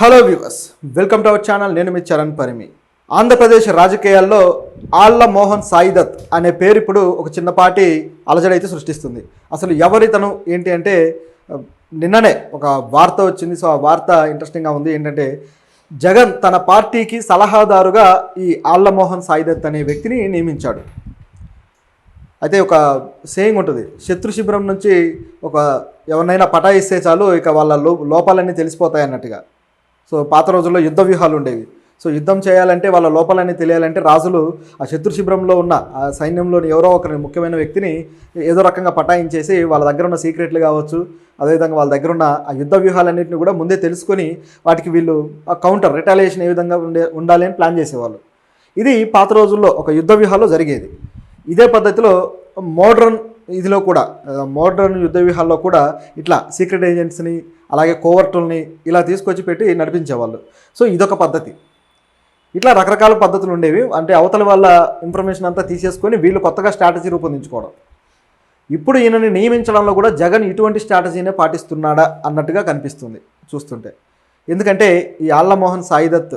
Hello viewers, welcome to our channel. నేను మీ చరణ్ పరిమి. ఆంధ్రప్రదేశ్ రాజకీయాల్లో ఆళ్ల మోహన్ సాయిదత్ అనే పేరు ఇప్పుడు ఒక చిన్నపాటి అలజడైతే సృష్టిస్తుంది. అసలు ఎవరితను ఏంటి అంటే నిన్ననే ఒక వార్త వచ్చింది. సో ఆ వార్త ఇంట్రెస్టింగ్గా ఉంది. ఏంటంటే జగన్ తన పార్టీకి సలహాదారుగా ఈ ఆళ్ల మోహన్ సాయిదత్ అనే వ్యక్తిని నియమించాడు. అయితే ఒక సేయింగ్ ఉంటుంది, శత్రు శిబిరం నుంచి ఒక ఎవరినైనా పటాయిస్తే చాలు ఇక వాళ్ళ లోపాలన్నీ తెలిసిపోతాయి అన్నట్టుగా. సో పాత రోజుల్లో యుద్ధ వ్యూహాలు ఉండేవి. సో యుద్ధం చేయాలంటే వాళ్ళ లోపాలన్నీ తెలియాలంటే రాజులు ఆ శత్రు శిబిరంలో ఉన్న ఆ సైన్యంలోని ఎవరో ఒకరిని ముఖ్యమైన వ్యక్తిని ఏదో రకంగా పటాయించేసి వాళ్ళ దగ్గర ఉన్న సీక్రెట్లు కావచ్చు, అదేవిధంగా వాళ్ళ దగ్గర ఉన్న ఆ యుద్ధ వ్యూహాలన్నింటినీ కూడా ముందే తెలుసుకొని వాటికి వీళ్ళు ఆ కౌంటర్ రిటాలియేషన్ ఏ విధంగా ఉండాలి అని ప్లాన్ చేసేవాళ్ళు. ఇది పాత రోజుల్లో ఒక యుద్ధ వ్యూహాల్లో జరిగేది. ఇదే పద్ధతిలో మోడ్రన్ యుద్ధ వ్యూహాల్లో కూడా ఇట్లా సీక్రెట్ ఏజెంట్స్ని అలాగే కోవర్టుల్ని ఇలా తీసుకొచ్చి పెట్టి నడిపించేవాళ్ళు. సో ఇదొక పద్ధతి. ఇట్లా రకరకాల పద్ధతులు ఉండేవి. అంటే అవతల వాళ్ళ ఇన్ఫర్మేషన్ అంతా తీసేసుకొని వీళ్ళు కొత్తగా స్ట్రాటజీ రూపొందించుకోవడం. ఇప్పుడు ఈయనని నియమించడంలో కూడా జగన్ ఇటువంటి స్ట్రాటజీనే పాటిస్తున్నాడా అన్నట్టుగా కనిపిస్తుంది చూస్తుంటే. ఎందుకంటే ఈ ఆళ్ల మోహన్ సాయిదత్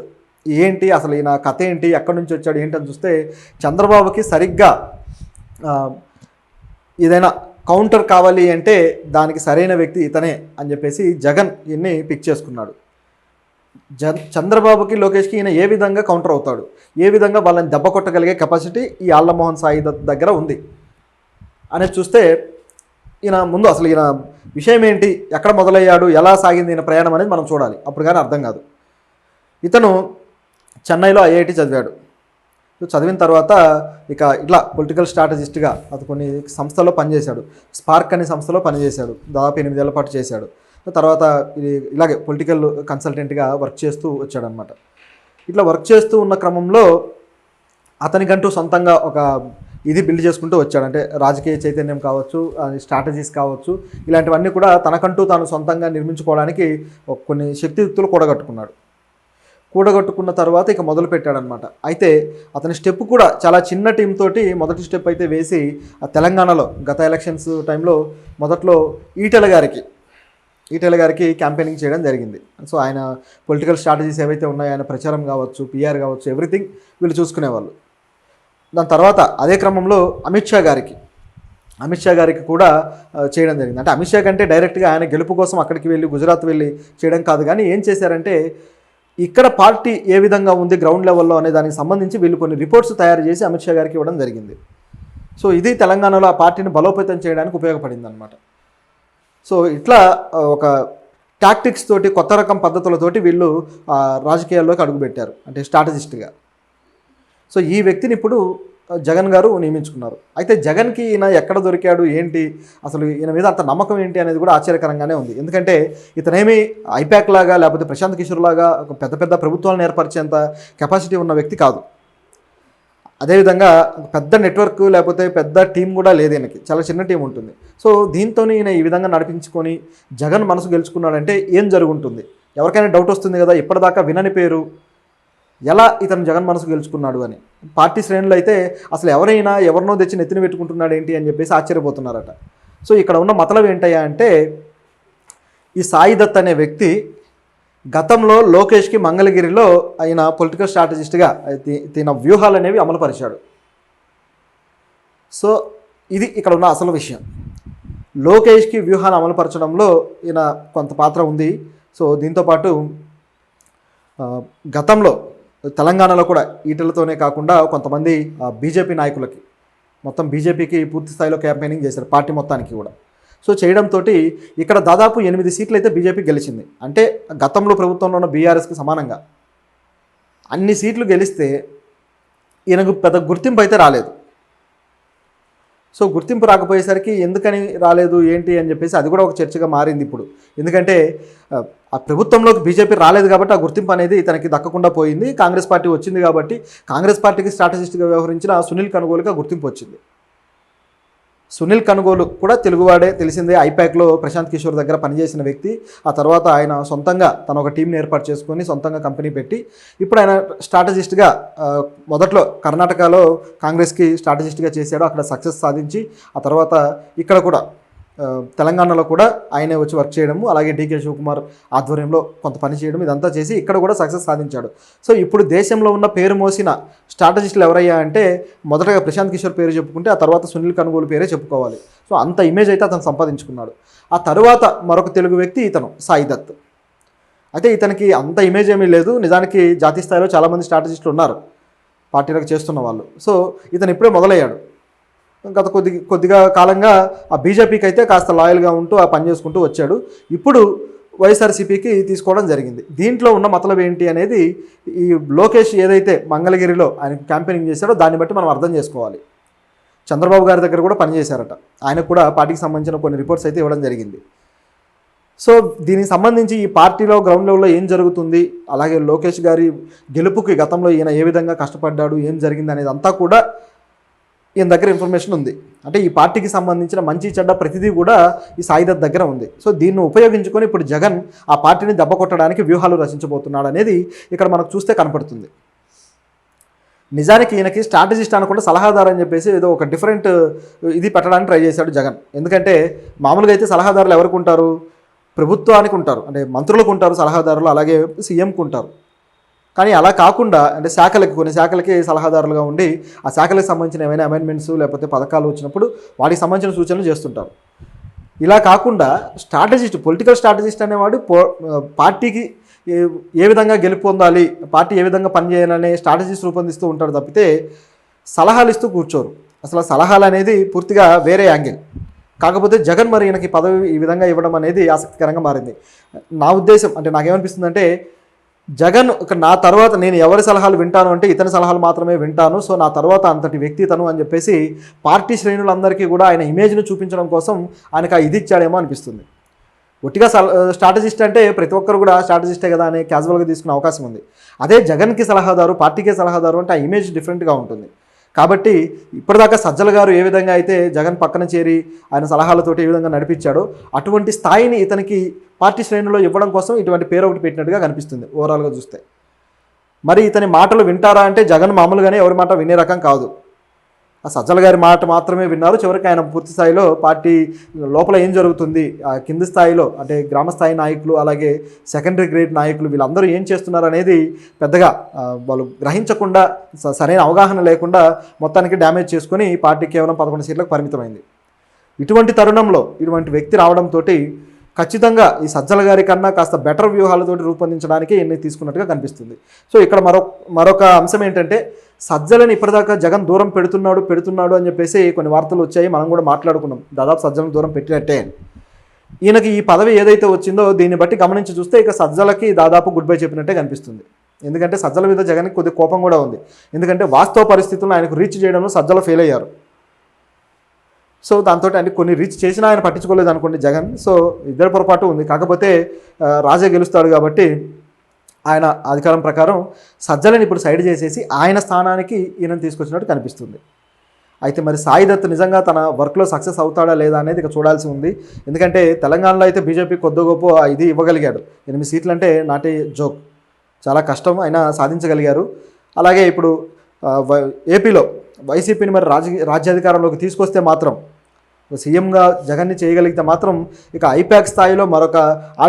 ఏంటి, అసలు ఈయన కథ ఏంటి, ఎక్కడి నుంచి వచ్చాడు ఏంటి అని చూస్తే చంద్రబాబుకి సరిగ్గా ఏదైనా కౌంటర్ కావాలి అంటే దానికి సరైన వ్యక్తి ఇతనే అని చెప్పేసి జగన్ ఈయన్ని పిక్ చేసుకున్నాడు. చంద్రబాబుకి లోకేష్కి ఈయన ఏ విధంగా కౌంటర్ అవుతాడు, ఏ విధంగా వాళ్ళని దెబ్బ కొట్టగలిగే కెపాసిటీ ఈ ఆళ్ల మోహన్ సాయిదత్ దగ్గర ఉంది అనేది చూస్తే ఈయన ముందు అసలు ఈయన విషయం ఏంటి, ఎక్కడ మొదలయ్యాడు, ఎలా సాగింది ఈయన ప్రయాణం అనేది మనం చూడాలి. అప్పుడు కానీ అర్థం కాదు. ఇతను చెన్నైలో ఐఐటి చదివాడు. చదివిన తర్వాత ఇక ఇట్లా పొలిటికల్ స్ట్రాటజిస్ట్గా అతను కొన్ని సంస్థల్లో పనిచేశాడు. స్పార్క్ అనే సంస్థలో పనిచేశాడు. దాదాపు 8 ఏళ్ల పాటు చేశాడు. తర్వాత ఇలాగే పొలిటికల్ కన్సల్టెంట్గా వర్క్ చేస్తూ వచ్చాడనమాట. ఇట్లా వర్క్ చేస్తూ ఉన్న క్రమంలో అతనికంటూ సొంతంగా ఒక ఇది బిల్డ్ చేసుకుంటూ వచ్చాడు. అంటే రాజకీయ చైతన్యం కావచ్చు, స్ట్రాటజీస్ కావచ్చు, ఇలాంటివన్నీ కూడా తనకంటూ తాను సొంతంగా నిర్మించుకోవడానికి కొన్ని శక్తియుక్తులు కూడగట్టుకున్న తర్వాత ఇక మొదలు పెట్టాడనమాట. అయితే అతని స్టెప్ కూడా చాలా చిన్న టీం తోటి మొదటి స్టెప్ అయితే వేసి తెలంగాణలో గత ఎలక్షన్స్ టైంలో మొదట్లో ఈటెల గారికి క్యాంపెయినింగ్ చేయడం జరిగింది. సో ఆయన పొలిటికల్ స్ట్రాటజీస్ ఏవైతే ఉన్నాయో, ఆయన ప్రచారం కావచ్చు, పిఆర్ కావచ్చు, ఎవ్రీథింగ్ వీళ్ళు చూసుకునేవాళ్ళు. దాని తర్వాత అదే క్రమంలో అమిత్ షా గారికి కూడా చేయడం జరిగింది. అంటే అమిత్ షా కంటే డైరెక్ట్గా ఆయన గెలుపు కోసం అక్కడికి వెళ్ళి గుజరాత్ వెళ్ళి చేయడం కాదు, కానీ ఏం చేశారంటే ఇక్కడ పార్టీ ఏ విధంగా ఉంది గ్రౌండ్ లెవెల్లో అనే దానికి సంబంధించి వీళ్ళు కొన్ని రిపోర్ట్స్ తయారు చేసి అమిత్ షా గారికి ఇవ్వడం జరిగింది. సో ఇది తెలంగాణలో ఆ పార్టీని బలోపేతం చేయడానికి ఉపయోగపడింది అనమాట. సో ఇట్లా ఒక టాక్టిక్స్ తోటి, కొత్త రకం పద్ధతులతోటి వీళ్ళు రాజకీయాల్లోకి అడుగుపెట్టారు, అంటే స్ట్రాటజిస్ట్గా. సో ఈ వ్యక్తిని ఇప్పుడు జగన్ గారు నియమించుకున్నారు. అయితే జగన్కి ఈయన ఎక్కడ దొరికాడు ఏంటి, అసలు ఈయన మీద అంత నమ్మకం ఏంటి అనేది కూడా ఆశ్చర్యకరంగానే ఉంది. ఎందుకంటే ఇతనేమి ఐపాక్ లాగా లేకపోతే ప్రశాంత్ కిషోర్ లాగా ఒక పెద్ద ప్రభుత్వాలను ఏర్పరిచేంత కెపాసిటీ ఉన్న వ్యక్తి కాదు. అదేవిధంగా పెద్ద నెట్వర్క్ లేకపోతే పెద్ద టీం కూడా లేదు ఈయనకి, చాలా చిన్న టీం ఉంటుంది. సో దీంతో ఈయన ఈ విధంగా నడిపించుకొని జగన్ మనసు గెలుచుకున్నాడంటే ఏం జరుగుంటుంది, ఎవరికైనా డౌట్ వస్తుంది కదా, ఇప్పటిదాకా వినని పేరు, ఎలా ఇతను జగన్ మనసు గెలుచుకున్నాడు అని. పార్టీ శ్రేణులు అయితే అసలు ఎవరినో తెచ్చి నెత్తిన పెట్టుకుంటున్నాడు ఏంటి అని చెప్పేసి ఆశ్చర్యపోతున్నారట. సో ఇక్కడ ఉన్న మతలబ్ ఏంటయ్యా అంటే ఈ సాయిదత్ అనే వ్యక్తి గతంలో లోకేష్కి మంగళగిరిలో ఆయన పొలిటికల్ స్ట్రాటజిస్ట్గా ఈయన వ్యూహాలు అనేవి అమలుపరిచాడు. సో ఇది ఇక్కడ ఉన్న అసలు విషయం. లోకేష్కి వ్యూహాలు అమలుపరచడంలో ఈయన కొంత పాత్ర ఉంది. సో దీంతోపాటు గతంలో తెలంగాణలో కూడా ఈటలతోనే కాకుండా కొంతమంది బీజేపీ నాయకులకి, మొత్తం బీజేపీకి పూర్తి స్థాయిలో క్యాంపెయినింగ్ చేశారు పార్టీ మొత్తానికి కూడా. సో చేయడంతో ఇక్కడ దాదాపు 8 సీట్లు అయితే బీజేపీ గెలిచింది. అంటే గతంలో ప్రభుత్వంలో ఉన్న బీఆర్ఎస్కి సమానంగా అన్ని సీట్లు గెలిస్తే ఈయనకు పెద్ద గుర్తింపు అయితే రాలేదు. సో గుర్తింపు రాకపోయేసరికి ఎందుకని రాలేదు ఏంటి అని చెప్పేసి అది కూడా ఒక చర్చగా మారింది ఇప్పుడు. ఎందుకంటే ఆ ప్రభుత్వంలోకి బీజేపీ రాలేదు కాబట్టి ఆ గుర్తింపు అనేది తనకి దక్కకుండా పోయింది. కాంగ్రెస్ పార్టీ వచ్చింది కాబట్టి కాంగ్రెస్ పార్టీకి స్ట్రాటజిస్ట్గా వ్యవహరించిన సునీల్ కనుగోలుగా గుర్తింపు వచ్చింది. సునీల్ కనుగోలు కూడా తెలుగువాడే, తెలిసిందే. ఐపాక్లో ప్రశాంత్ కిషోర్ దగ్గర పనిచేసిన వ్యక్తి. ఆ తర్వాత ఆయన సొంతంగా తన ఒక టీంని ఏర్పాటు చేసుకొని సొంతంగా కంపెనీ పెట్టి ఇప్పుడు ఆయన స్ట్రాటజిస్ట్గా మొదట్లో కర్ణాటకలో కాంగ్రెస్కి స్ట్రాటజిస్ట్గా చేశాడు. అక్కడ సక్సెస్ సాధించి ఆ తర్వాత ఇక్కడ కూడా తెలంగాణలో కూడా ఆయనే వచ్చి వర్క్ చేయడము, అలాగే డీకే శివకుమార్ ఆధ్వర్యంలో కొంత పని చేయడం, ఇదంతా చేసి ఇక్కడ కూడా సక్సెస్ సాధించాడు. సో ఇప్పుడు దేశంలో ఉన్న పేరు మోసిన స్ట్రాటజిస్టులు ఎవరయ్యా అంటే మొదటగా ప్రశాంత్ కిషోర్ పేరు చెప్పుకుంటే ఆ తర్వాత సునీల్ కనుగోలు పేరే చెప్పుకోవాలి. సో అంత ఇమేజ్ అయితే అతను సంపాదించుకున్నాడు. ఆ తర్వాత మరొక తెలుగు వ్యక్తి ఇతను సాయి దత్. అయితే ఇతనికి అంత ఇమేజ్ ఏమీ లేదు. నిజానికి జాతీయ స్థాయిలో చాలామంది స్ట్రాటజిస్టులు ఉన్నారు పార్టీలకు చేస్తున్న వాళ్ళు. సో ఇతను ఇప్పుడే మొదలయ్యాడు. గత కొద్దిగా కాలంగా ఆ బీజేపీకి అయితే కాస్త లాయల్గా ఉంటూ ఆ పని చేసుకుంటూ వచ్చాడు. ఇప్పుడు వైఎస్ఆర్సీపీకి తీసుకోవడం జరిగింది. దీంట్లో ఉన్న మతలబ్ ఏంటి అనేది ఈ లోకేష్ ఏదైతే మంగళగిరిలో ఆయన క్యాంపెయినింగ్ చేశాడో దాన్ని బట్టి మనం అర్థం చేసుకోవాలి. చంద్రబాబు గారి దగ్గర కూడా పనిచేశారట. ఆయనకు కూడా పార్టీకి సంబంధించిన కొన్ని రిపోర్ట్స్ అయితే ఇవ్వడం జరిగింది. సో దీనికి సంబంధించి ఈ పార్టీలో గ్రౌండ్ లెవెల్లో ఏం జరుగుతుంది, అలాగే లోకేష్ గారి గెలుపుకి గతంలో ఈయన ఏ విధంగా కష్టపడ్డాడు, ఏం జరిగింది అనేది అంతా కూడా ఈయన దగ్గర ఇన్ఫర్మేషన్ ఉంది. అంటే ఈ పార్టీకి సంబంధించిన మంచి చెడ్డ ప్రతిదీ కూడా ఈ సాయి దత్ దగ్గర ఉంది. సో దీన్ని ఉపయోగించుకొని ఇప్పుడు జగన్ ఆ పార్టీని దెబ్బ కొట్టడానికి వ్యూహాలు రచించబోతున్నాడు అనేది ఇక్కడ మనకు చూస్తే కనపడుతుంది. నిజానికి ఈయనకి స్ట్రాటజిస్ట్ అనకుండా సలహాదారు అని చెప్పేసి ఏదో ఒక డిఫరెంట్ ఇది పెట్టడానికి ట్రై చేశాడు జగన్. ఎందుకంటే మామూలుగా అయితే సలహాదారులు ఎవరికి ఉంటారు, ప్రభుత్వానికి ఉంటారు, అంటే మంత్రులకు ఉంటారు సలహాదారులు, అలాగే సీఎంకు ఉంటారు. కానీ అలా కాకుండా అంటే కొన్ని శాఖలకి సలహాదారులుగా ఉండి ఆ శాఖలకు సంబంధించిన ఏమైనా అమెండ్మెంట్స్ లేకపోతే పథకాలు వచ్చినప్పుడు వాటికి సంబంధించిన సూచనలు చేస్తుంటారు. ఇలా కాకుండా పొలిటికల్ స్ట్రాటజిస్ట్ అనేవాడు పార్టీకి ఏ విధంగా గెలుపొందాలి, పార్టీ ఏ విధంగా పనిచేయాలనే స్ట్రాటజీస్ రూపొందిస్తూ ఉంటారు తప్పితే సలహాలు ఇస్తూ కూర్చోరు. అసలు సలహాలు అనేది పూర్తిగా వేరే యాంగిల్. కాకపోతే జగన్ మరి ఈయనకి పదవి ఈ విధంగా ఇవ్వడం అనేది ఆసక్తికరంగా మారింది. నా ఉద్దేశం అంటే నాకేమనిపిస్తుందంటే జగన్ నా తర్వాత నేను ఎవరి సలహాలు వింటాను అంటే ఇతని సలహాలు మాత్రమే వింటాను, సో నా తర్వాత అంతటి వ్యక్తి తను అని చెప్పేసి పార్టీ శ్రేణులందరికీ కూడా ఆయన ఇమేజ్ను చూపించడం కోసం ఆయనకు ఇది ఇచ్చాడేమో అనిపిస్తుంది. ఒట్టిగా స్ట్రాటజిస్ట్ అంటే ప్రతి ఒక్కరు కూడా స్ట్రాటజిస్టే కదా అని క్యాజువల్గా తీసుకునే అవకాశం ఉంది. అదే జగన్కి సలహాదారు, పార్టీకే సలహాదారు అంటే ఆ ఇమేజ్ డిఫరెంట్గా ఉంటుంది. కాబట్టి ఇప్పటిదాకా సజ్జల గారు ఏ విధంగా అయితే జగన్ పక్కన చేరి ఆయన సలహాలతోటి ఏ విధంగా నడిపించాడో అటువంటి స్థాయిని ఇతనికి పార్టీ శ్రేణుల్లో ఇవ్వడం కోసం ఇటువంటి పేరు ఒకటి పెట్టినట్టుగా కనిపిస్తుంది ఓవరాల్గా చూస్తే. మరి ఇతని మాటలు వింటారా అంటే జగన్ మామూలుగానే ఎవరి మాట వినే రకం కాదు. ఆ సజ్జల గారి మాట మాత్రమే విన్నారు. చివరికి ఆయన పూర్తి స్థాయిలో పార్టీ లోపల ఏం జరుగుతుంది, ఆ కింది స్థాయిలో అంటే గ్రామ స్థాయి నాయకులు అలాగే సెకండరీ గ్రేడ్ నాయకులు వీళ్ళందరూ ఏం చేస్తున్నారు అనేది పెద్దగా వాళ్ళు గ్రహించకుండా సరైన అవగాహన లేకుండా మొత్తానికి డ్యామేజ్ చేసుకొని పార్టీ కేవలం 11 సీట్లకు పరిమితమైంది. ఇటువంటి తరుణంలో ఇటువంటి వ్యక్తి రావడంతో ఖచ్చితంగా ఈ సజ్జల గారి కన్నా కాస్త బెటర్ వ్యూహాలతోటి రూపొందించడానికి ఎన్ని తీసుకున్నట్టుగా కనిపిస్తుంది. సో ఇక్కడ మరొక అంశం ఏంటంటే సజ్జలని ఇప్పటిదాకా జగన్ దూరం పెడుతున్నాడు అని చెప్పేసి కొన్ని వార్తలు వచ్చాయి. మనం కూడా మాట్లాడుకున్నాం దాదాపు సజ్జలను దూరం పెట్టినట్టే. ఈయనకి ఈ పదవి ఏదైతే వచ్చిందో దీన్ని బట్టి గమనించి చూస్తే ఇక సజ్జలకి దాదాపు గుడ్ బై చెప్పినట్టే కనిపిస్తుంది. ఎందుకంటే సజ్జల మీద జగన్కి కొద్దిగా కోపం కూడా ఉంది. ఎందుకంటే వాస్తవ పరిస్థితుల్లో ఆయనకు రీచ్ చేయడంలో సజ్జల ఫెయిల్ అయ్యారు. సో దాంతో అంటే కొన్ని రీచ్ చేసినా ఆయన పట్టించుకోలేదు అనుకోండి జగన్. సో ఇద్దరు పొరపాటు ఉంది. కాకపోతే రాజే గెలుస్తాడు కాబట్టి ఆయన అధికారం ప్రకారం సజ్జలని ఇప్పుడు సైడ్ చేసేసి ఆయన స్థానానికి ఈయనను తీసుకొచ్చినట్టు కనిపిస్తుంది. అయితే మరి సాయి దత్ నిజంగా తన వర్క్లో సక్సెస్ అవుతాడా లేదా అనేది ఇక చూడాల్సి ఉంది. ఎందుకంటే తెలంగాణలో అయితే బీజేపీ కొద్ది గొప్ప ఇది ఇవ్వగలిగాడు. 8 సీట్లు అంటే నాటే జోక్, చాలా కష్టం అయినా సాధించగలిగారు. అలాగే ఇప్పుడు ఏపీలో వైసీపీని మరి రాజ్యాధికారంలోకి తీసుకొస్తే మాత్రం సీఎంగా జగన్ని చేయగలిగితే మాత్రం ఇక ఐపాక్ స్థాయిలో మరొక